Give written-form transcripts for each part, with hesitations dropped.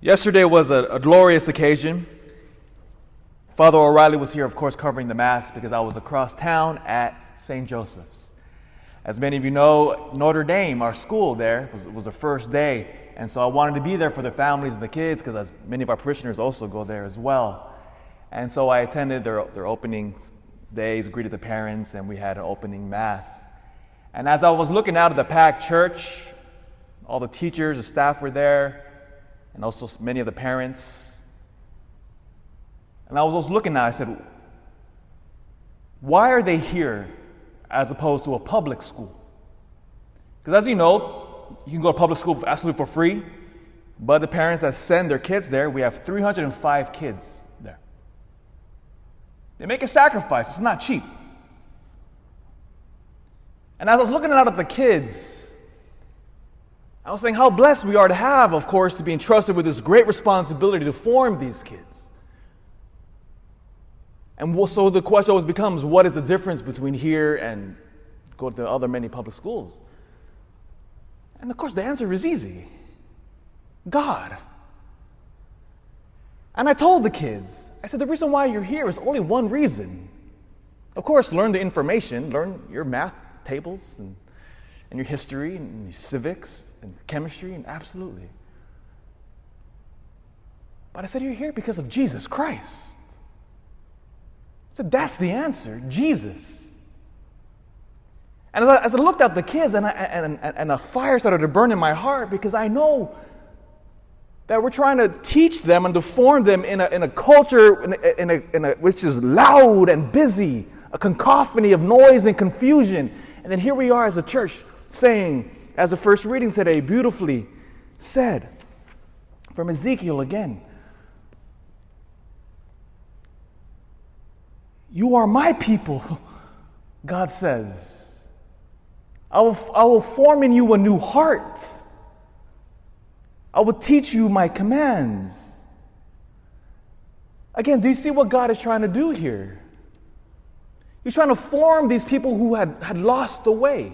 Yesterday was a glorious occasion. Father O'Reilly was here, of course, covering the Mass because I was across town at St. Joseph's. As many of you know, Notre Dame, our school there, was the first day. And so I wanted to be there for the families and the kids because many of our parishioners also go there as well. And so I attended their opening days, greeted the parents, and we had an opening Mass. And as I was looking out at the packed church, all the teachers, the staff were there, and also many of the parents. And I was just looking at it, I said, why are they here as opposed to a public school? Because as you know, you can go to public school absolutely for free, but the parents that send their kids there, we have 305 kids there. They make a sacrifice. It's not cheap. And as I was looking out at the kids, I was saying how blessed we are to have, of course, to be entrusted with this great responsibility to form these kids. And so the question always becomes, what is the difference between here and go to the other many public schools? And of course, the answer is easy. God. And I told the kids, I said, the reason why you're here is only one reason. Of course, learn the information, learn your math tables and your history and your civics and chemistry, and absolutely. But I said, you're here because of Jesus Christ. I said, that's the answer, Jesus. And as I looked at the kids, and a fire started to burn in my heart, because I know that we're trying to teach them and to form them in a culture which is loud and busy, a cacophony of noise and confusion. And then here we are as a church saying, as the first reading today beautifully said, from Ezekiel again, you are my people, God says. I will form in you a new heart. I will teach you my commands. Again, do you see what God is trying to do here? He's trying to form these people who had lost the way.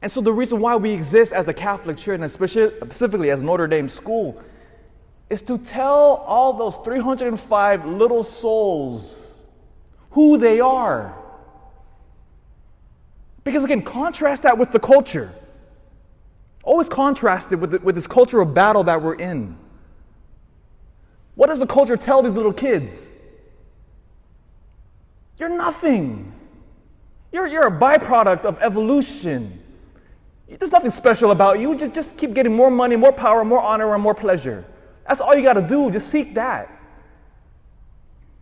And so the reason why we exist as a Catholic Church, and specifically as Notre Dame School, is to tell all those 305 little souls who they are. Because again, contrast that with the culture. Always contrast it with this cultural battle that we're in. What does the culture tell these little kids? You're nothing. You're a byproduct of evolution. There's nothing special about you. Just keep getting more money, more power, more honor, and more pleasure. That's all you got to do. Just seek that.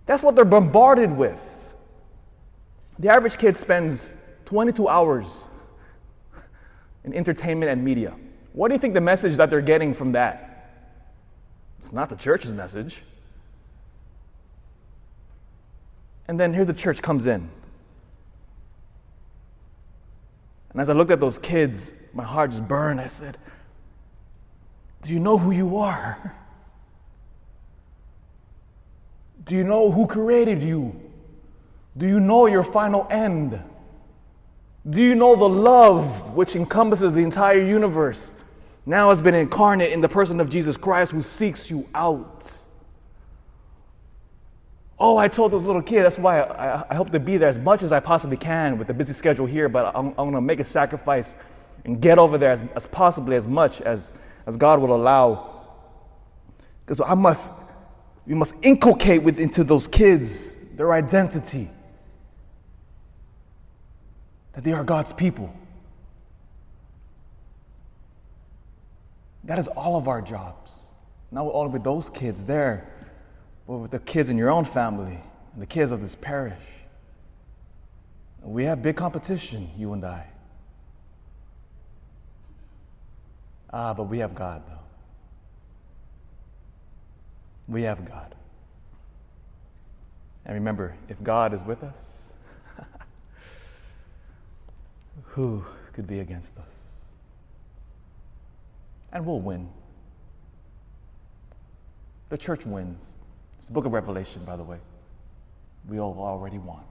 That's what they're bombarded with. The average kid spends 22 hours in entertainment and media. What do you think the message that they're getting from that? It's not the church's message. And then here the church comes in. And as I looked at those kids, my heart just burned. I said, do you know who you are? Do you know who created you? Do you know your final end? Do you know the love which encompasses the entire universe now has been incarnate in the person of Jesus Christ who seeks you out? Oh, I told those little kids, that's why I hope to be there as much as I possibly can with the busy schedule here, but I'm going to make a sacrifice and get over there as possibly as much as God will allow. Because we must inculcate into those kids their identity, that they are God's people. That is all of our jobs. Not only with those kids there, but with the kids in your own family and the kids of this parish. We have big competition, you and I. But we have God, though. We have God. And remember, if God is with us, who could be against us? And we'll win. The church wins. It's the book of Revelation, by the way. We all already won.